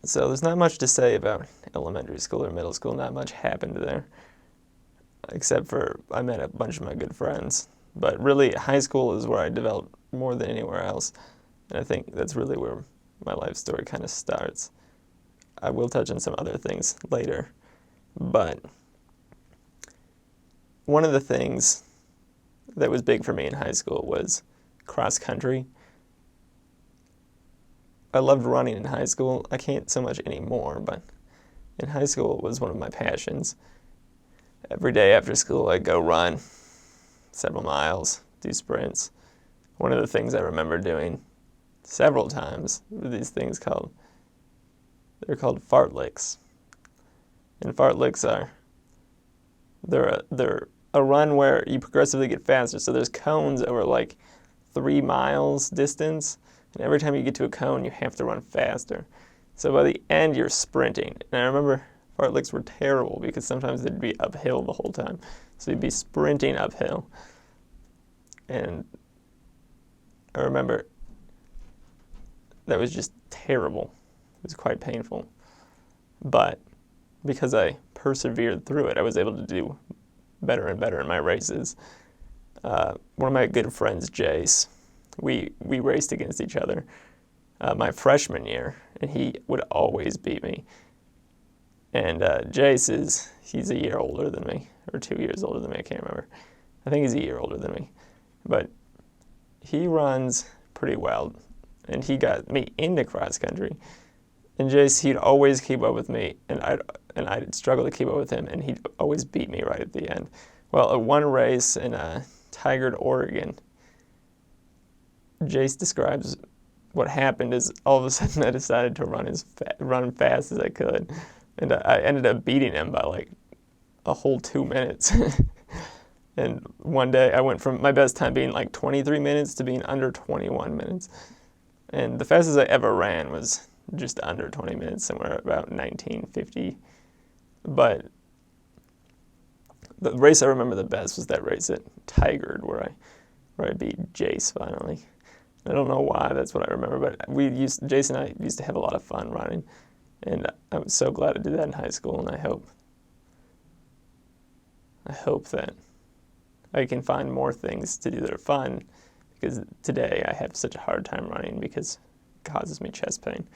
So there's not much to say about elementary school or middle school. Not much happened there, except for I met a bunch of my good friends. But really, high school is where I developed more than anywhere else. And I think that's really where my life story kind of starts. I will touch on some other things later. But one of the things that was big for me in high school was cross country. I loved running in high school. I can't so much anymore, but in high school it was one of my passions. Every day after school I'd go run several miles, do sprints. One of the things I remember doing several times were these things they're called fartleks. And fartleks they're a run where you progressively get faster. So there's cones over like 3 miles distance, and every time you get to a cone, you have to run faster. So by the end, you're sprinting. And I remember fartleks were terrible because sometimes they'd be uphill the whole time. So you'd be sprinting uphill. And I remember that was just terrible. It was quite painful. But because I persevered through it, I was able to do better and better in my races. One of my good friends, Jace, we raced against each other my freshman year, and he would always beat me. And Jace he's a year older than me, or 2 years older than me, I can't remember. I think he's a year older than me. But he runs pretty well, and he got me into cross country. And Jace, he'd always keep up with me, and I'd struggle to keep up with him, and he'd always beat me right at the end. Well, at one race in Tigard, Oregon, Jace describes what happened is all of a sudden I decided to run fast as I could, and I ended up beating him by like a whole 2 minutes. And one day I went from my best time being like 23 minutes to being under 21 minutes. And the fastest I ever ran was just under 20 minutes, somewhere about 1950. But the race I remember the best was that race at Tigard where I beat Jace finally. I don't know why that's what I remember, but Jace and I used to have a lot of fun running, and I was so glad I did that in high school, and I hope that I can find more things to do that are fun, because today I have such a hard time running because it causes me chest pain.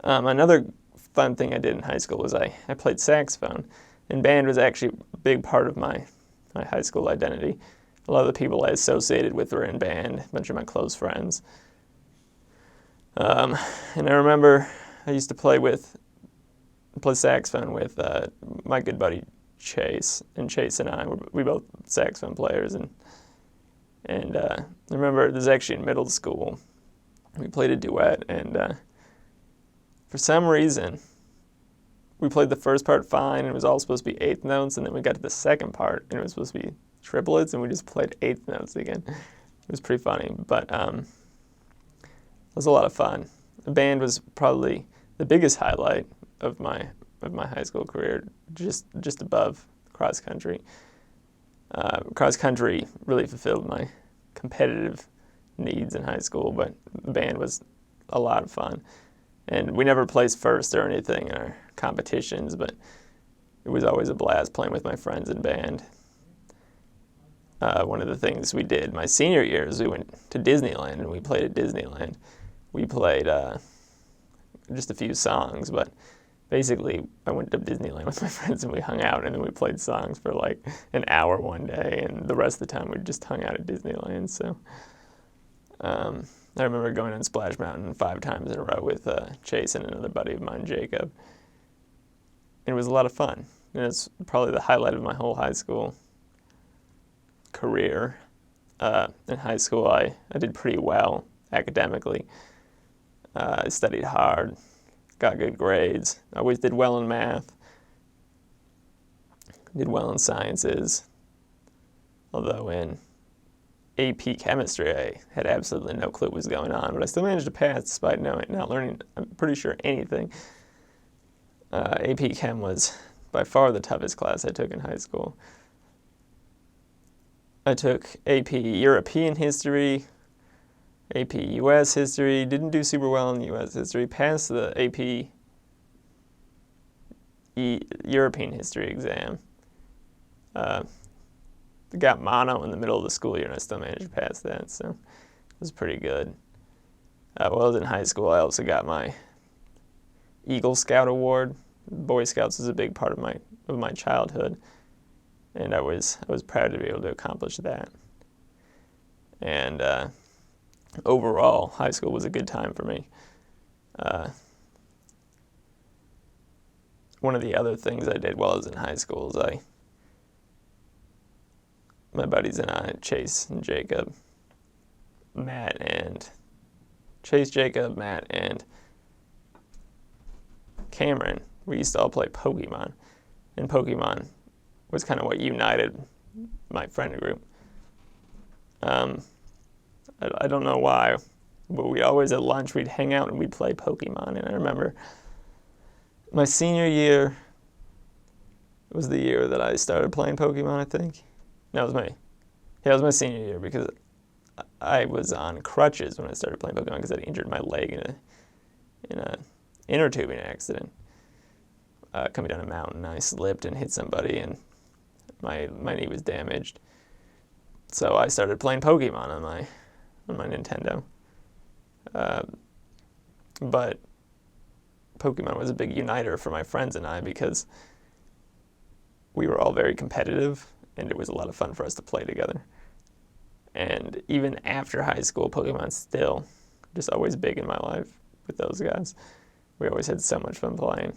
Another fun thing I did in high school was I played saxophone, and band was actually a big part of my high school identity. A lot of the people I associated with were in band, a bunch of my close friends. And I remember I used to play saxophone with my good buddy Chase, and Chase and I, we both saxophone players, and I remember this was actually in middle school. We played a duet, and for some reason, we played the first part fine, and it was all supposed to be eighth notes, and then we got to the second part, and it was supposed to be triplets, and we just played eighth notes again. It was pretty funny, but it was a lot of fun. The band was probably the biggest highlight of my high school career, just above cross country. Cross country really fulfilled my competitive needs in high school, but the band was a lot of fun. And we never placed first or anything in our competitions, but it was always a blast playing with my friends in band. One of the things we did my senior year is we went to Disneyland, and we played at Disneyland. We played just a few songs, but basically I went to Disneyland with my friends, and we hung out, and then we played songs for like an hour one day, and the rest of the time we just hung out at Disneyland. So I remember going on Splash Mountain 5 times in a row with Chase and another buddy of mine, Jacob. And it was a lot of fun. And it's probably the highlight of my whole high school career. In high school, I did pretty well academically. I studied hard, got good grades. I always did well in math, did well in sciences. Although in AP chemistry, I had absolutely no clue what was going on, but I still managed to pass despite not learning, I'm pretty sure, anything. AP Chem was by far the toughest class I took in high school. I took AP European History, AP US History, didn't do super well in US History, passed the AP European history exam. Got mono in the middle of the school year, and I still managed to pass that, so it was pretty good. While I was in high school, I also got my Eagle Scout award. Boy Scouts was a big part of my childhood, and I was proud to be able to accomplish that. And overall, high school was a good time for me. One of the other things I did while I was in high school is my buddies and I, Chase, Jacob, Matt, and Cameron, we used to all play Pokemon. And Pokemon was kind of what united my friend group. I don't know why, but we always at lunch, we'd hang out and we'd play Pokemon. And I remember my senior year was the year that I started playing Pokemon, I think. No, it was my senior year, because I was on crutches when I started playing Pokemon because I'd injured my leg in a inner tubing accident. Coming down a mountain, I slipped and hit somebody, and my knee was damaged. So I started playing Pokemon on my Nintendo. But Pokemon was a big uniter for my friends and I, because we were all very competitive, and it was a lot of fun for us to play together. And even after high school, Pokemon's still just always big in my life with those guys. We always had so much fun playing.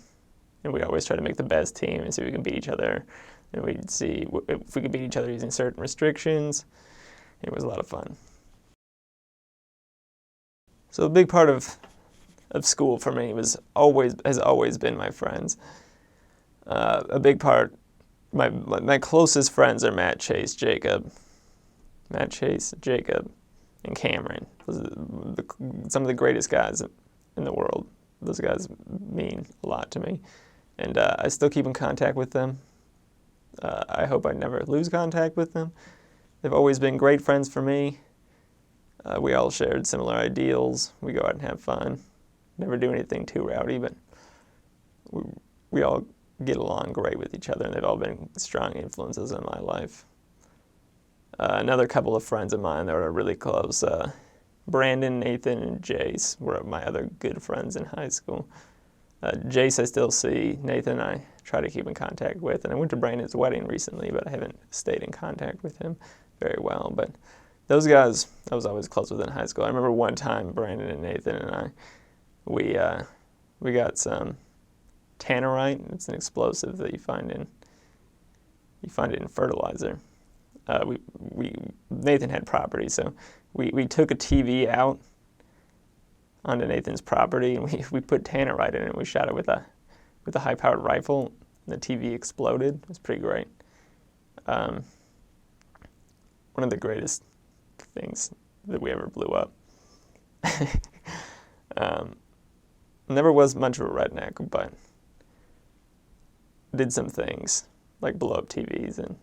And we always try to make the best team and see if we can beat each other. And we'd see if we could beat each other using certain restrictions. It was a lot of fun. So a big part of school for me has always been my friends. A big part, my closest friends are Matt, Chase, Jacob, and Cameron. Those are some of the greatest guys in the world. Those guys mean a lot to me. And I still keep in contact with them. I hope I never lose contact with them. They've always been great friends for me. We all shared similar ideals. We go out and have fun. Never do anything too rowdy, but we all get along great with each other, and they've all been strong influences in my life. Another couple of friends of mine that are really close, Brandon, Nathan, and Jace were my other good friends in high school. Jace I still see. Nathan I try to keep in contact with. And I went to Brandon's wedding recently, but I haven't stayed in contact with him very well. But those guys I was always close with in high school. I remember one time Brandon and Nathan and I, we got some tannerite. It's an explosive that you find it in fertilizer. Nathan had property, so we took a TV out onto Nathan's property, and we put tannerite in it, and we shot it with a high-powered rifle, and the TV exploded. It was pretty great. One of the greatest things that we ever blew up. Never was much of a redneck, but did some things, like blow up TVs, and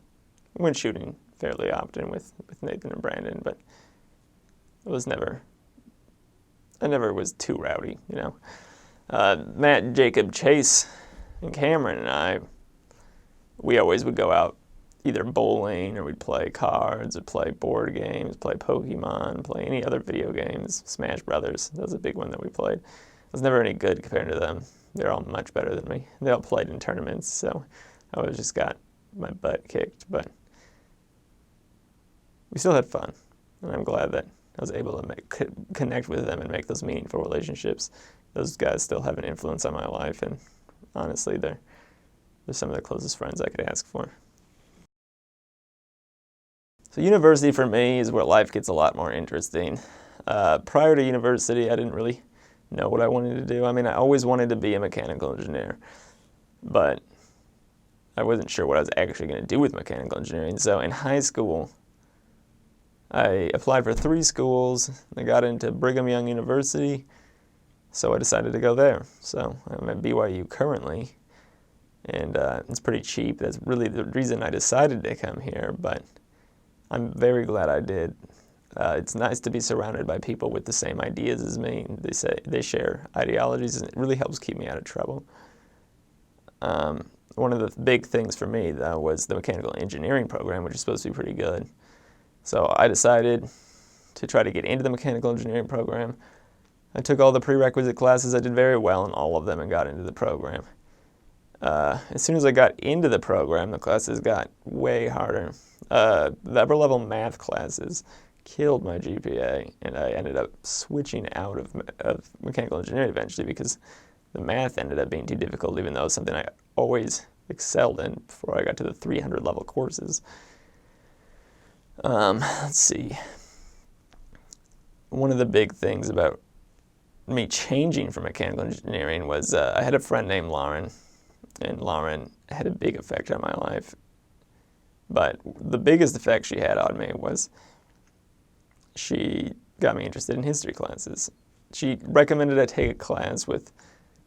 went shooting fairly often with Nathan and Brandon, but I never was too rowdy, you know. Matt, Jacob, Chase, and Cameron and I, we always would go out either bowling, or we'd play cards, or play board games, play Pokemon, play any other video games. Smash Brothers, that was a big one that we played. I was never any good compared to them. They're all much better than me. They all played in tournaments, so I always just got my butt kicked, but we still had fun, and I'm glad that I was able to connect with them and make those meaningful relationships. Those guys still have an influence on my life, and honestly, they're some of the closest friends I could ask for. So university for me is where life gets a lot more interesting. Prior to university, I didn't really know what I wanted to do. I mean, I always wanted to be a mechanical engineer, but I wasn't sure what I was actually going to do with mechanical engineering. So in high school, I applied for 3 schools. I got into Brigham Young University, so I decided to go there. So I'm at BYU currently, and it's pretty cheap. That's really the reason I decided to come here, but I'm very glad I did. It's nice to be surrounded by people with the same ideas as me. They share ideologies, and it really helps keep me out of trouble. One of the big things for me, though, was the mechanical engineering program, which is supposed to be pretty good. So I decided to try to get into the mechanical engineering program. I took all the prerequisite classes. I did very well in all of them and got into the program. As soon as I got into the program, the classes got way harder. The upper level math classes killed my GPA, and I ended up switching out of mechanical engineering eventually because the math ended up being too difficult, even though it was something I always excelled in before I got to the 300 level courses. Let's see. One of the big things about me changing from mechanical engineering was I had a friend named Lauren, and Lauren had a big effect on my life. But the biggest effect she had on me was she got me interested in history classes. She recommended I take a class with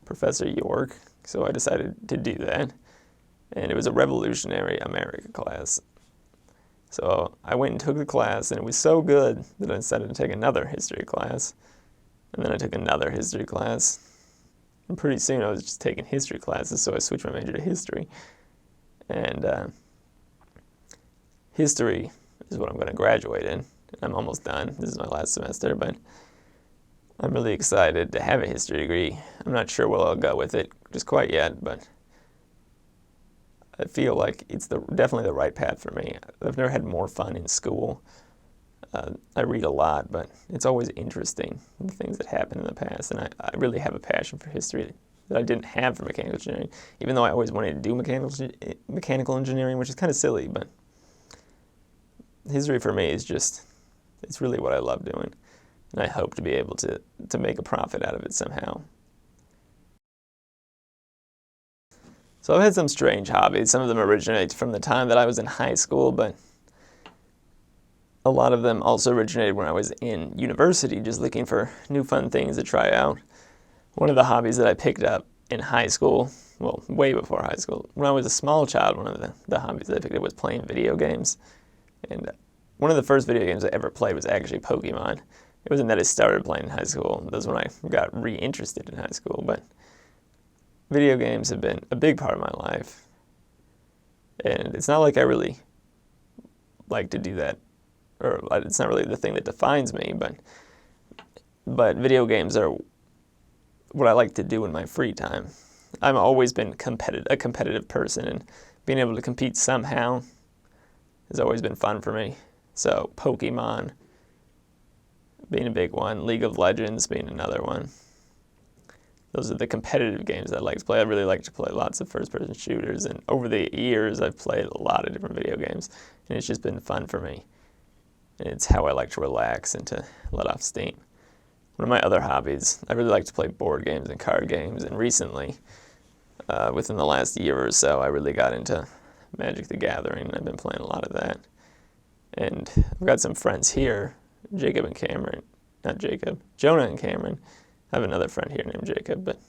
Professor York, so I decided to do that. And it was a Revolutionary America class. So I went and took the class, and it was so good that I decided to take another history class. And then I took another history class. And pretty soon I was just taking history classes, so I switched my major to history. And history is what I'm going to graduate in. I'm almost done. This is my last semester, but I'm really excited to have a history degree. I'm not sure where I'll go with it just quite yet, but I feel like it's definitely the right path for me. I've never had more fun in school. I read a lot, but it's always interesting, the things that happened in the past, and I really have a passion for history that I didn't have for mechanical engineering, even though I always wanted to do mechanical engineering, which is kind of silly, but history for me is just, it's really what I love doing, and I hope to be able to make a profit out of it somehow. So I've had some strange hobbies. Some of them originate from the time that I was in high school, but a lot of them also originated when I was in university, just looking for new fun things to try out. One of the hobbies that I picked up in high school, well, way before high school, when I was a small child, one of the hobbies that I picked up was playing video games. And one of the first video games I ever played was actually Pokemon. It wasn't that I started playing in high school. That was when I got re-interested in high school. But video games have been a big part of my life. And it's not like I really like to do that, or it's not really the thing that defines me, but video games are what I like to do in my free time. I've always been a competitive person, and being able to compete somehow has always been fun for me. So Pokemon being a big one, League of Legends being another one. Those are the competitive games I like to play. I really like to play lots of first-person shooters, and over the years I've played a lot of different video games, and it's just been fun for me. It's how I like to relax and to let off steam. One of my other hobbies, I really like to play board games and card games, and recently, within the last year or so, I really got into Magic the Gathering, and I've been playing a lot of that. And I've got some friends here, Jonah and Cameron. I have another friend here named Jacob, but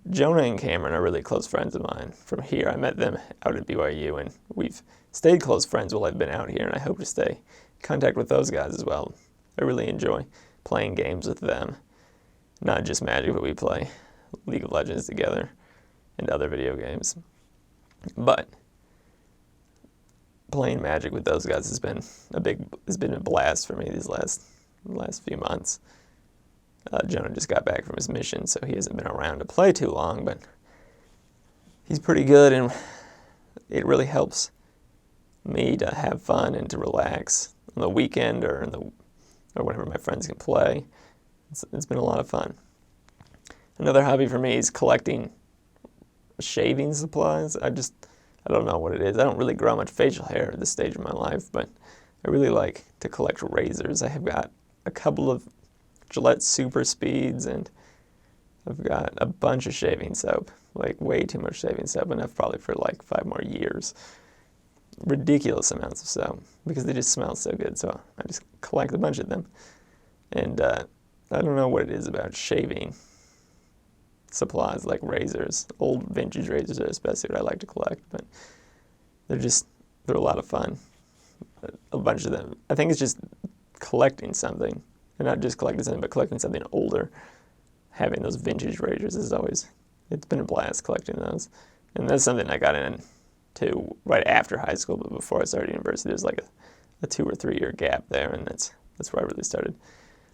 Jonah and Cameron are really close friends of mine from here. I met them out at BYU, and we've stayed close friends while I've been out here, and I hope to stay in contact with those guys as well. I really enjoy playing games with them. Not just Magic, but we play League of Legends together and other video games. But playing Magic with those guys has been a blast for me these last few months. Jonah just got back from his mission, so he hasn't been around to play too long, but he's pretty good, and it really helps me to have fun and to relax on the weekend or whenever my friends can play. It's been a lot of fun. Another hobby for me is collecting shaving supplies. I don't know what it is. I don't really grow much facial hair at this stage of my life, but I really like to collect razors. I have got a couple of Gillette Super Speeds, and I've got a bunch of shaving soap, like way too much shaving soap, enough probably for like 5 more years. Ridiculous amounts of soap, because they just smell so good, so I just collect a bunch of them. And I don't know what it is about shaving supplies like razors. Old vintage razors are especially what I like to collect, but they're a lot of fun. A bunch of them. I think it's just collecting something. And not just collecting something, but collecting something older. Having those vintage razors it's been a blast collecting those. And that's something I got into right after high school, but before I started university, there's like a 2 or 3 year gap there, and that's where I really started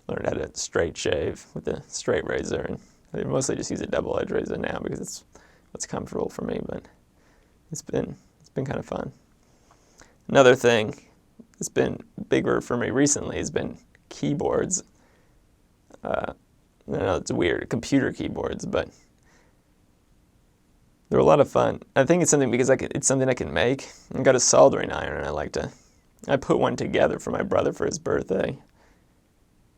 learning how to straight shave with a straight razor, and I mostly just use a double-edged razor now because it's what's comfortable for me, but it's been kind of fun. Another thing that's been bigger for me recently has been keyboards. I know it's weird, computer keyboards, but they're a lot of fun. I think it's something because it's something I can make. I've got a soldering iron, and I put one together for my brother for his birthday,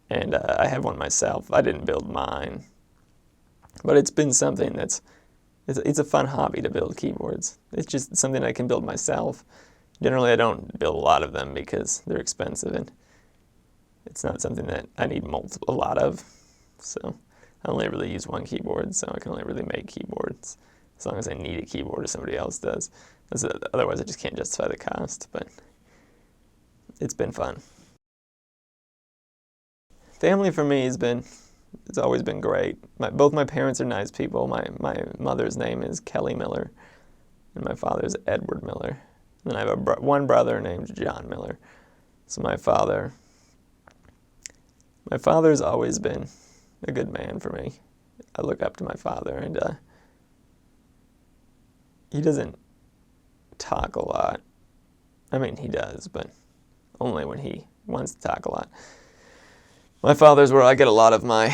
and I have one myself. I didn't build mine, but it's been something it's a fun hobby to build keyboards. It's just something I can build myself. Generally, I don't build a lot of them because they're expensive, and it's not something that I need a lot of. So I only really use one keyboard, so I can only really make keyboards as long as I need a keyboard or somebody else does. Otherwise, I just can't justify the cost, but it's been fun. Family for me it's always been great. Both my parents are nice people. My mother's name is Kelly Miller, and my father's Edward Miller. And I have one brother named John Miller. So my father's always been a good man for me. I look up to my father, and he doesn't talk a lot. I mean, he does, but only when he wants to talk a lot. My father's where I get a lot of my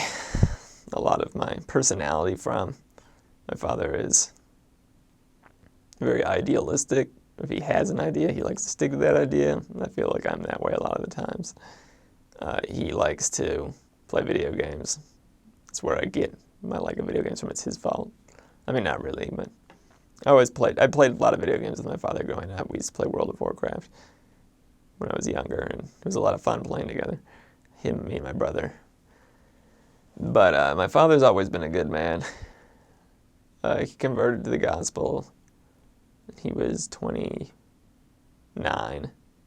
personality from. My father is very idealistic. If he has an idea, he likes to stick to that idea. And I feel like I'm that way a lot of the times. He likes to play video games. That's where I get my like of video games from. It's his fault. I mean, not really, but I played a lot of video games with my father growing up. We used to play World of Warcraft when I was younger, and it was a lot of fun playing together. Him, me, and my brother. But my father's always been a good man. He converted to the gospel. He was 29.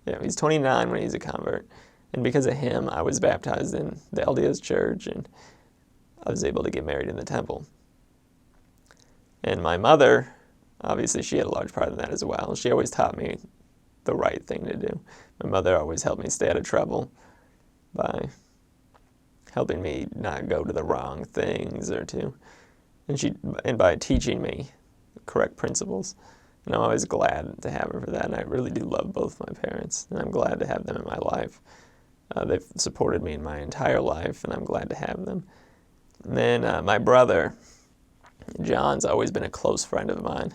Yeah, he's 29 when he's a convert. And because of him, I was baptized in the LDS church, and I was able to get married in the temple. And my mother, obviously, she had a large part in that as well. She always taught me the right thing to do. My mother always helped me stay out of trouble by helping me not go to the wrong things and by teaching me correct principles. And I'm always glad to have her for that, and I really do love both my parents, and I'm glad to have them in my life. They've supported me in my entire life, and I'm glad to have them. And then my brother, John's always been a close friend of mine.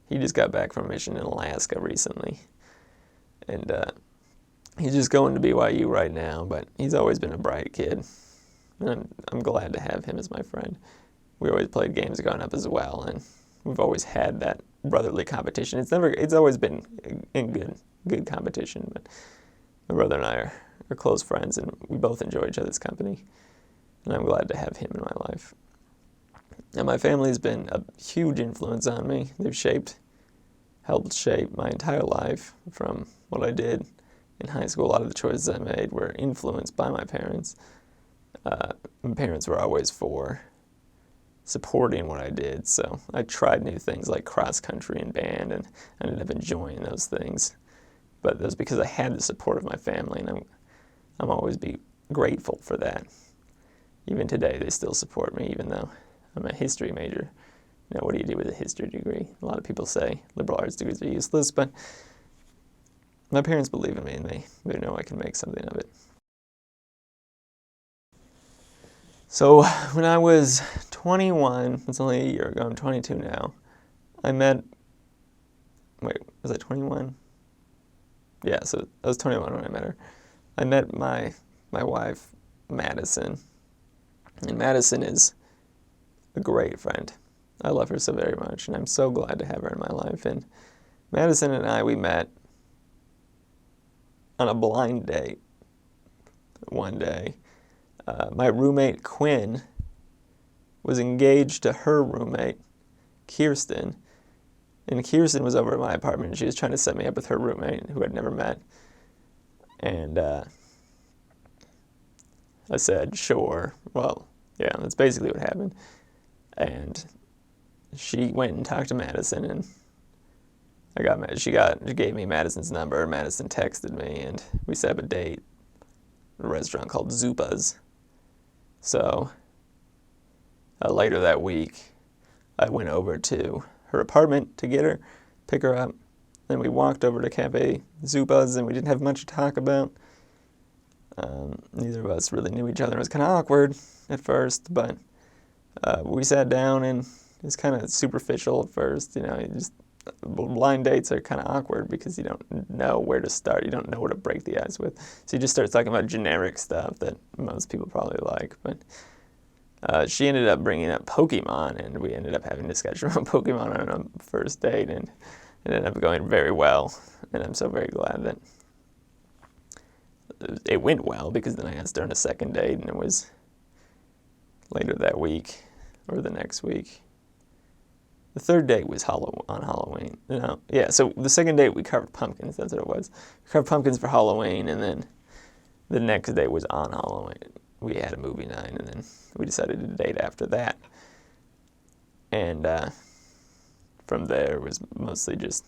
He just got back from a mission in Alaska recently, and he's just going to BYU right now, but he's always been a bright kid, and I'm glad to have him as my friend. We always played games growing up as well, and we've always had that brotherly competition. It's always been in good competition, but my brother and I are close friends, and we both enjoy each other's company, and I'm glad to have him in my life. And my family's been a huge influence on me. They've helped shape my entire life from what I did in high school. A lot of the choices I made were influenced by my parents. My parents were always for supporting what I did, so I tried new things like cross country and band, and I ended up enjoying those things. But that was because I had the support of my family, and I'm always be grateful for that. Even today, they still support me, even though I'm a history major. You know, what do you do with a history degree? A lot of people say liberal arts degrees are useless, but my parents believe in me, and they know I can make something of it. So when I was 21, it's only a year ago, I'm 22 now, was I 21? Yeah, so I was 21 when I met her. I met my wife, Madison, and Madison is a great friend. I love her so very much, and I'm so glad to have her in my life. And Madison and we met on a blind date one day. My roommate, Quinn, was engaged to her roommate, Kirsten, and Kirsten was over at my apartment, and she was trying to set me up with her roommate, who I'd never met. And I said, sure. Well, yeah, that's basically what happened. And she went and talked to Madison, and she gave me Madison's number. Madison texted me, and we set up a date at a restaurant called Zupa's. So later that week, I went over to her apartment to get her, pick her up. Then we walked over to Cafe Zupa's, and we didn't have much to talk about. Neither of us really knew each other. It was kind of awkward at first, but we sat down, and it was kind of superficial at first. Blind dates are kind of awkward because you don't know where to start. You don't know where to break the ice with. So you just start talking about generic stuff that most people probably like. But she ended up bringing up Pokemon, and we ended up having a discussion about Pokemon on a first date, and it ended up going very well. And I'm so very glad that it went well, because then I asked her on a second date, and it was later that week or the next week. The third date was on Halloween. So the second date we carved pumpkins. That's what it was. We carved pumpkins for Halloween, and then the next day was on Halloween. We had a movie night, and then we decided to date after that. And from there, it was mostly just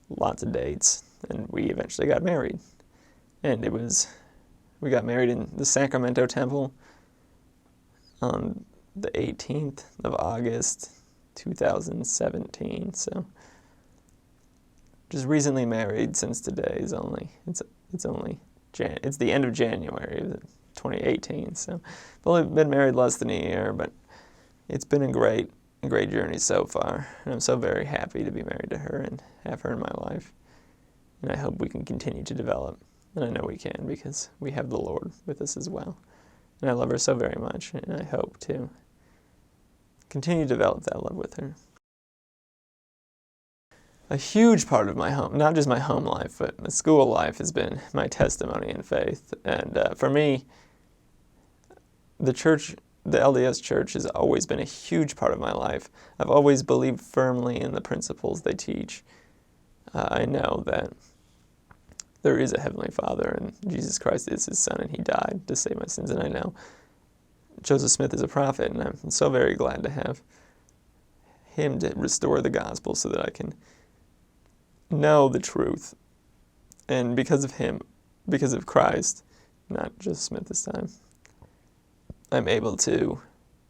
lots of dates, and we eventually got married. And we got married in the Sacramento Temple on the 18th of August, 2017. So just recently married since today is only, it's the end of January of 2018. So I've only been married less than a year, but it's been a great journey so far. And I'm so very happy to be married to her and have her in my life. And I hope we can continue to develop. And I know we can, because we have the Lord with us as well. And I love her so very much, and I hope to continue to develop that love with her. A huge part of my home, not just my home life, but my school life, has been my testimony in faith. And for me, the LDS Church has always been a huge part of my life. I've always believed firmly in the principles they teach. I know that there is a Heavenly Father, and Jesus Christ is His Son, and He died to save my sins. And I know Joseph Smith is a prophet, and I'm so very glad to have him to restore the gospel so that I can know the truth. And because of him, because of Christ, not just Smith this time, I'm able to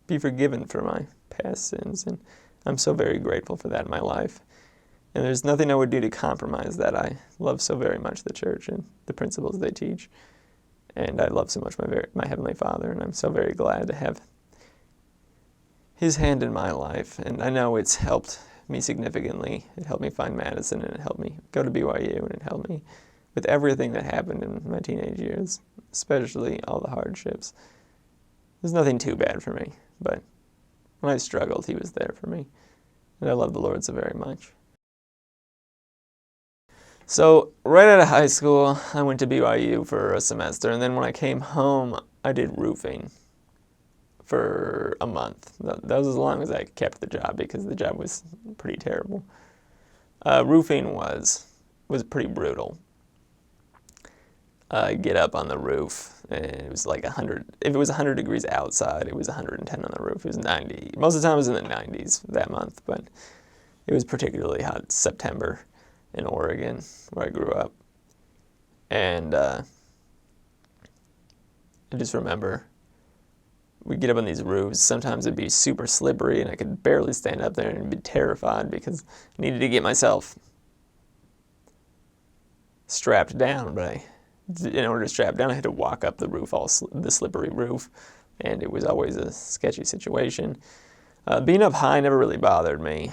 be forgiven for my past sins, and I'm so very grateful for that in my life. And there's nothing I would do to compromise that. I love so very much the church and the principles they teach. And I love so much my Heavenly Father, and I'm so very glad to have His hand in my life. And I know it's helped me significantly. It helped me find Madison, and it helped me go to BYU, and it helped me with everything that happened in my teenage years, especially all the hardships. There's nothing too bad for me, but when I struggled, He was there for me. And I love the Lord so very much. So right out of high school, I went to BYU for a semester, and then when I came home, I did roofing for a month. That was as long as I kept the job, because the job was pretty terrible. Roofing was pretty brutal. Get up on the roof, and it was like 100. If it was 100 degrees outside, it was 110 on the roof. It was 90. Most of the time it was in the 90s that month, but it was particularly hot September in Oregon, where I grew up. And I just remember we'd get up on these roofs. Sometimes it'd be super slippery, and I could barely stand up there, and be terrified because I needed to get myself strapped down. But in order to strap down, I had to walk up the roof, the slippery roof, and it was always a sketchy situation. Being up high never really bothered me,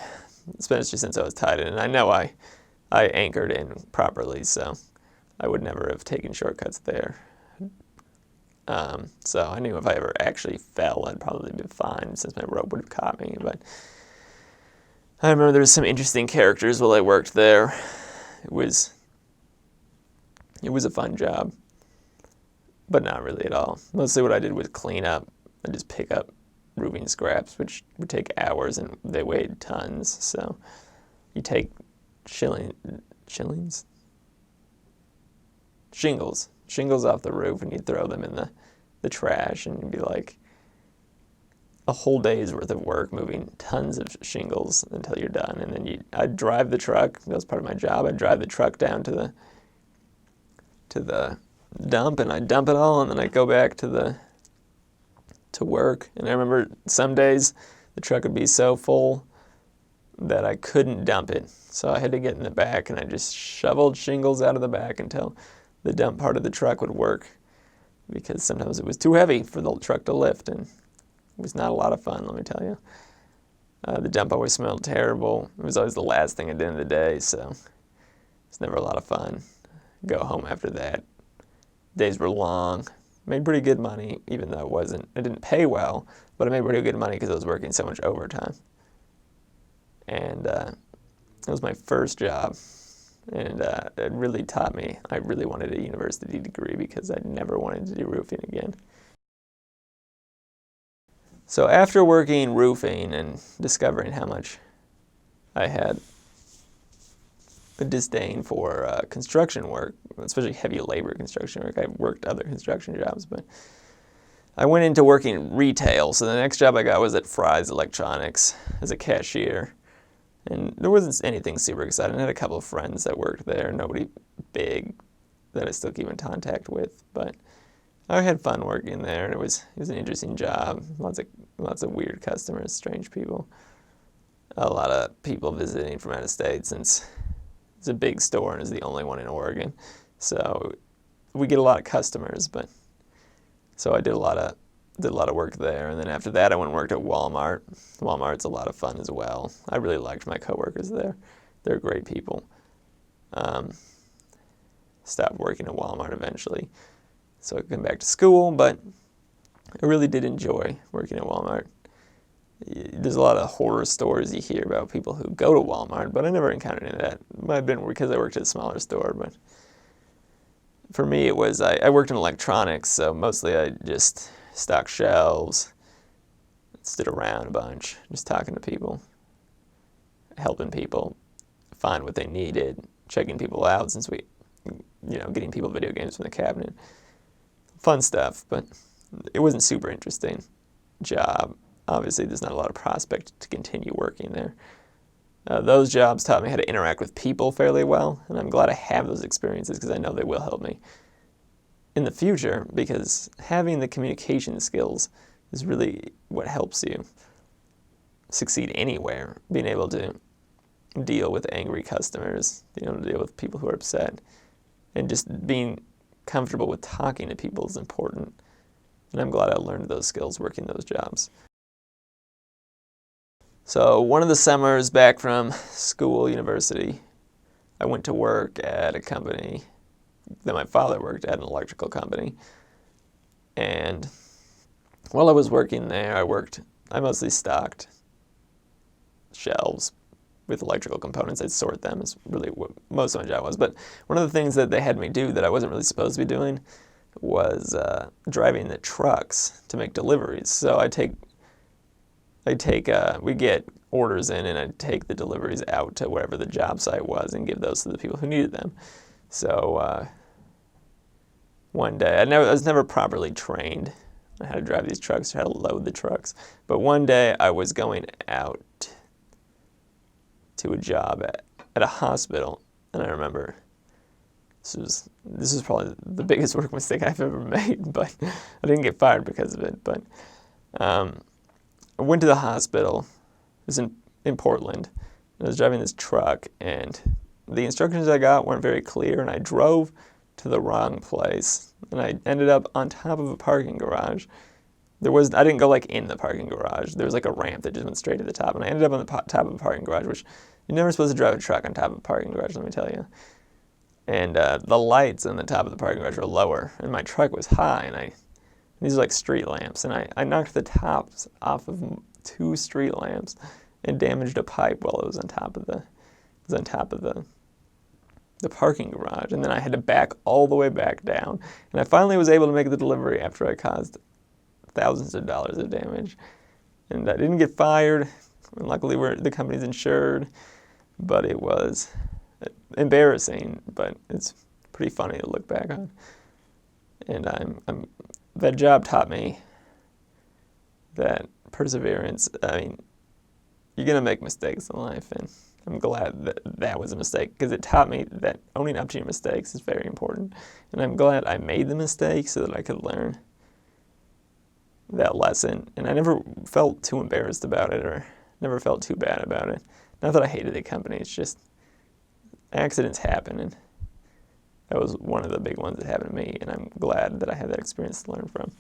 especially since I was tied in. And I know I anchored in properly, so I would never have taken shortcuts there. So I knew if I ever actually fell, I'd probably be fine, since my rope would have caught me. But I remember there was some interesting characters while I worked there. It was a fun job, but not really at all. Mostly what I did was clean up and just pick up roofing scraps, which would take hours, and they weighed tons. So you take shingles off the roof, and you'd throw them in the trash, and you'd be like, a whole day's worth of work moving tons of shingles until you're done. And then I'd drive the truck. That was part of my job. I'd drive the truck down to the dump, and I'd dump it all, and then I'd go back to work. And I remember some days the truck would be so full that I couldn't dump it. So I had to get in the back, and I just shoveled shingles out of the back until the dump part of the truck would work, because sometimes it was too heavy for the truck to lift, and it was not a lot of fun, let me tell you. The dump always smelled terrible. It was always the last thing I did in the day, so it's never a lot of fun. Go home after that. Days were long. Made pretty good money, even though it didn't pay well, but I made pretty good money because I was working so much overtime. And it was my first job, and it really taught me. I really wanted a university degree because I never wanted to do roofing again. So after working roofing and discovering how much I had a disdain for construction work, especially heavy labor construction work. I worked other construction jobs, but I went into working retail. So the next job I got was at Fry's Electronics as a cashier. And there wasn't anything super exciting. I had a couple of friends that worked there, nobody big that I still keep in contact with, but I had fun working there, and it was an interesting job. Lots of weird customers, strange people. A lot of people visiting from out of state, since it's a big store and it's the only one in Oregon. So we get a lot of customers, but so I did a lot of work there. And then after that, I went and worked at Walmart. Walmart's a lot of fun as well. I really liked my coworkers there. They're great people. Stopped working at Walmart eventually, so I could come back to school, but I really did enjoy working at Walmart. There's a lot of horror stories you hear about people who go to Walmart, but I never encountered any of that. It might have been because I worked at a smaller store, but for me it was, I worked in electronics, so mostly I just stocked shelves, stood around a bunch, just talking to people, helping people find what they needed, checking people out, since getting people video games from the cabinet. Fun stuff, but it wasn't super interesting job. Obviously, there's not a lot of prospect to continue working there. Those jobs taught me how to interact with people fairly well, and I'm glad I have those experiences because I know they will help me in the future, because having the communication skills is really what helps you succeed anywhere. Being able to deal with angry customers, being able to deal with people who are upset, and just being comfortable with talking to people is important. And I'm glad I learned those skills working those jobs. So one of the summers back from school, university, I went to work at a company that my father worked at, an electrical company. And while I was working there, I mostly stocked shelves with electrical components. I'd sort them, is really what most of my job was. But one of the things that they had me do that I wasn't really supposed to be doing was driving the trucks to make deliveries. So we get orders in, and I'd take the deliveries out to wherever the job site was and give those to the people who needed them. So one day, I was never properly trained on how to drive these trucks, or how to load the trucks. But one day I was going out to a job at a hospital, and I remember this is probably the biggest work mistake I've ever made, but I didn't get fired because of it. But I went to the hospital. It was in Portland. I was driving this truck, and the instructions I got weren't very clear, and I drove to the wrong place, and I ended up on top of a parking garage. I didn't go in the parking garage. There was a ramp that just went straight to the top, and I ended up on the top of a parking garage, which you're never supposed to drive a truck on top of a parking garage, let me tell you. And the lights on the top of the parking garage were lower, and my truck was high, and these are street lamps, and I knocked the tops off of 2 street lamps and damaged a pipe while it was on top of the parking garage. And then I had to back all the way back down, and I finally was able to make the delivery after I caused thousands of dollars of damage. And I didn't get fired. Luckily, the company's insured, but it was embarrassing, but it's pretty funny to look back on. And that job taught me that perseverance. I mean, you're going to make mistakes in life, and I'm glad that that was a mistake because it taught me that owning up to your mistakes is very important. And I'm glad I made the mistake so that I could learn that lesson. And I never felt too embarrassed about it or never felt too bad about it. Not that I hated the company, it's just accidents happen, and that was one of the big ones that happened to me, and I'm glad that I had that experience to learn from.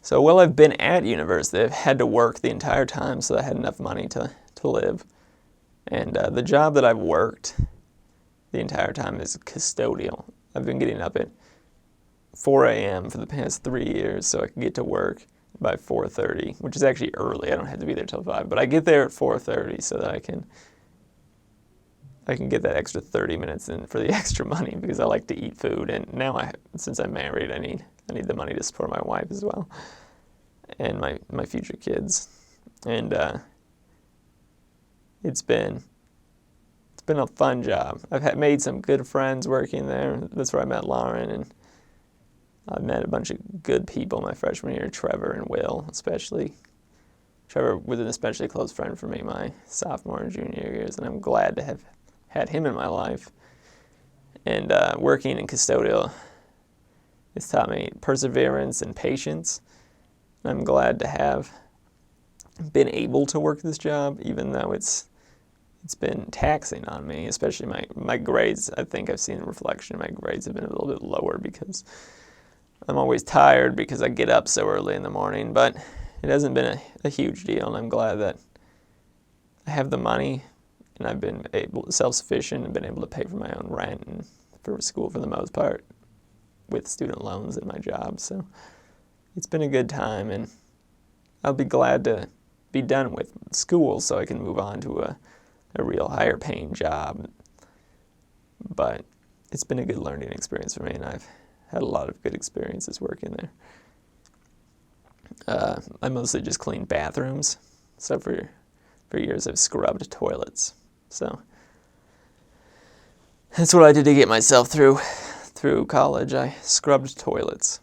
So while I've been at university, I've had to work the entire time so I had enough money to live. And the job that I've worked the entire time is custodial. I've been getting up at 4 a.m. for the past 3 years so I can get to work by 4:30, which is actually early. I don't have to be there till 5, but I get there at 4:30 so that I can get that extra 30 minutes in for the extra money because I like to eat food. And now, since I'm married, I need the money to support my wife as well and my future kids. And it's been a fun job. I've made some good friends working there. That's where I met Lauren, and I met a bunch of good people my freshman year, Trevor and Will especially. Trevor was an especially close friend for me my sophomore and junior years, and I'm glad to have had him in my life. And working in custodial has taught me perseverance and patience. And I'm glad to have been able to work this job, even though it's been taxing on me, especially my grades. I think I've seen a reflection. My grades have been a little bit lower because I'm always tired because I get up so early in the morning, but it hasn't been a huge deal, and I'm glad that I have the money and I've been self-sufficient and been able to pay for my own rent and for school for the most part with student loans at my job. So it's been a good time, and I'll be glad to be done with school so I can move on to a real higher paying job. But it's been a good learning experience for me, and I've had a lot of good experiences working there. I mostly just clean bathrooms, so for years I've scrubbed toilets. So that's what I did to get myself through college. I scrubbed toilets.